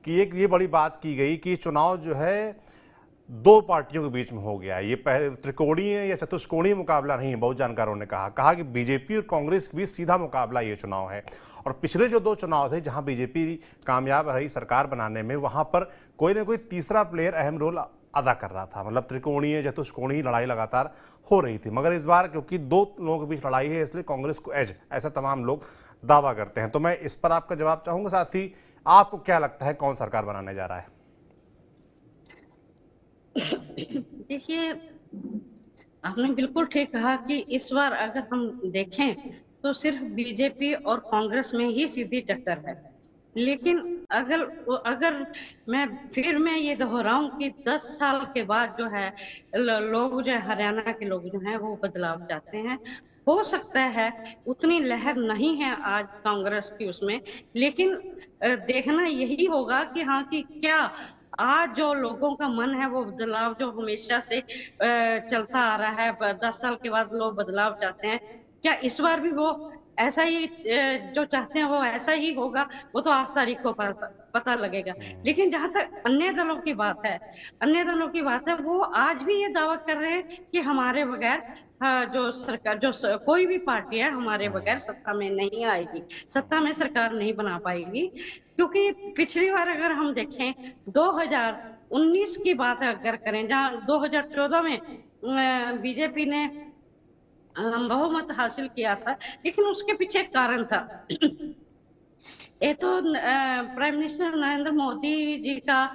कि एक ये बड़ी बात की गई कि चुनाव जो है दो पार्टियों के बीच में हो गया है। ये पहले त्रिकोणीय या चतुष्कोणीय मुकाबला नहीं है। बहुत जानकारों ने कहा कि बीजेपी और कांग्रेस के बीच सीधा मुकाबला ये चुनाव है। और पिछले जो दो चुनाव थे जहां बीजेपी कामयाब रही सरकार बनाने में, वहां पर कोई ना कोई तीसरा प्लेयर अहम रोल अदा कर रहा था। मतलब त्रिकोणीय चतुष्कोणीय लड़ाई लगातार हो रही थी। मगर इस बार क्योंकि दो लोगों के बीच लड़ाई है, इसलिए कांग्रेस को एज, ऐसा तमाम लोग दावा करते हैं। तो मैं इस पर आपका जवाब चाहूंगा। साथ ही आपको क्या लगता है कौन सरकार बनाने जा रहा है? देखिए, आपने बिल्कुल ठीक कहा कि इस बार अगर हम देखें तो सिर्फ बीजेपी और कांग्रेस में ही सीधी टक्कर है। लेकिन अगर अगर मैं ये दोहराऊं कि 10 साल के बाद जो है लोग जो है, हरियाणा के लोग जो हैं वो बदलाव चाहते हैं। हो सकता है उतनी लहर नहीं है आज कांग्रेस की उसमें, लेकिन देखना यही होगा कि हाँ, कि क्या आज जो लोगों का मन है वो बदलाव जो हमेशा से चलता आ रहा है, 10 साल के बाद लोग बदलाव चाहते हैं, क्या इस बार भी वो ऐसा ही जो चाहते हैं वो ऐसा ही होगा? वो तो 8 तारीख को पता लगेगा। लेकिन जहां तक अन्य दलों की बात है, वो आज भी ये दावा कर रहे हैं कि हमारे बगैर जो सरकार कोई भी पार्टी है हमारे बगैर सत्ता में नहीं आएगी, सत्ता में सरकार नहीं बना पाएगी। क्योंकि पिछली बार अगर हम देखें 2019 की बात अगर करें, जहां 2014 में बीजेपी ने बहुमत हासिल किया था, लेकिन उसके पीछे एक कारण था। ये तो प्राइम मिनिस्टर नरेंद्र मोदी जी का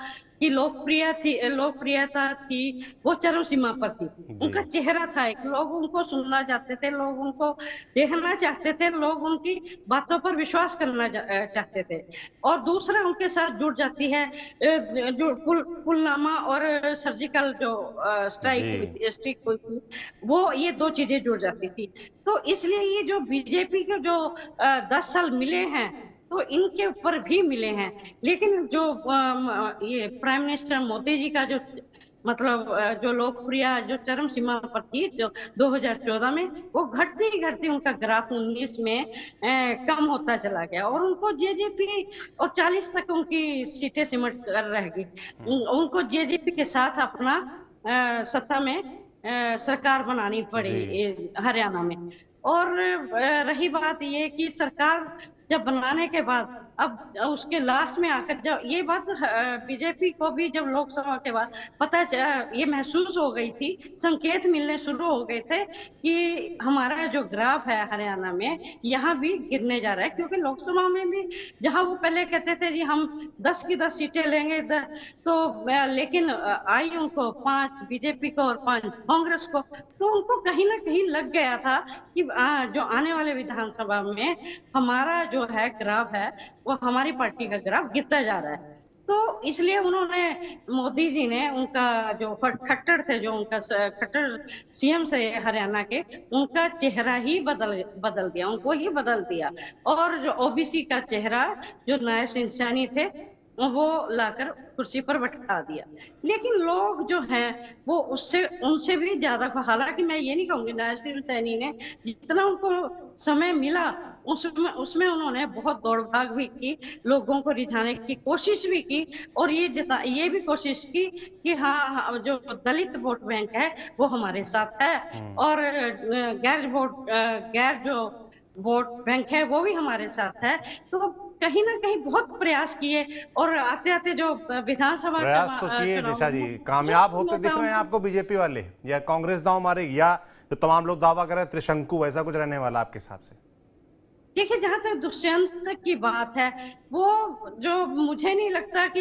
की लोकप्रियता थी, वो चरम सीमा पर थी। जी। उनका चेहरा था एक, लोग उनको सुनना चाहते थे, लोग उनको देखना चाहते थे, लोग उनकी बातों पर विश्वास करना चाहते थे। और दूसरा उनके साथ जुड़ जाती है जो पुलवामा और सर्जिकल जो जी। स्ट्राइक हुई थी, वो ये दो चीजें जुड़ जाती थी। तो इसलिए ये जो बीजेपी के जो 10 साल मिले हैं, तो इनके ऊपर भी मिले हैं। लेकिन जो ये प्राइम मिनिस्टर मोदी जी का जो मतलब जो लोकप्रिय जो चरम सीमा पर थी जो 2014 में, वो घटती उनका ग्राफ 19 में कम होता चला गया और उनको जेजेपी और 40 तक उनकी सीटें सिमट कर रह गई। उनको जेजेपी के साथ अपना सत्ता में सरकार बनानी पड़ी जी। हरियाणा में। और रही बात ये कि सरकार जब बनाने के बाद अब उसके लास्ट में आकर जब ये बात बीजेपी को भी जब लोकसभा के बाद ये महसूस हो गई थी, संकेत मिलने शुरू हो गए थे कि हमारा जो ग्राफ है हरियाणा में यहाँ भी गिरने जा रहा है। क्योंकि लोकसभा में भी जहाँ वो पहले कहते थे जी हम 10 की 10 सीटें लेंगे, तो लेकिन आई उनको 5 बीजेपी को और 5 कांग्रेस को, तो उनको कहीं ना कहीं लग गया था कि जो आने वाले विधानसभा में हमारा जो है ग्राफ है वो हमारी पार्टी का ग्राफ गिरता जा रहा है। तो इसलिए उन्होंने मोदी जी ने उनका जो खट्टर थे, जो उनका खट्टर सीएम से हरियाणा के, उनका चेहरा ही बदल दिया, उनको ही बदल दिया। और जो ओबीसी का चेहरा जो नायब सिंह सैनी थे वो लाकर कुर्सी पर बैठा दिया। लेकिन लोग जो हैं वो उससे उनसे भी ज्यादा, हालांकि मैं ये नहीं कहूंगी नायब सिंह सैनी ने जितना उनको समय मिला उसमें उन्होंने बहुत दौड़ भाग भी की, लोगों को रिझाने की कोशिश भी की और ये भी कोशिश की कि हाँ, जो दलित वोट बैंक है वो हमारे साथ है और गैर जो वोट बैंक है वो भी हमारे साथ है। तो कहीं ना कहीं बहुत प्रयास किए और आते आते जो विधानसभा प्रयास तो किए चुनाव निशा जी। कामयाब होते दिख रहे हैं आपको बीजेपी वाले, या कांग्रेस दांव मारेगी, या जो तमाम लोग दावा कर रहे हैं त्रिशंकु ऐसा कुछ रहने वाला आपके हिसाब से? देखिए, जहां तक दुष्यंत की बात है, वो जो मुझे नहीं लगता कि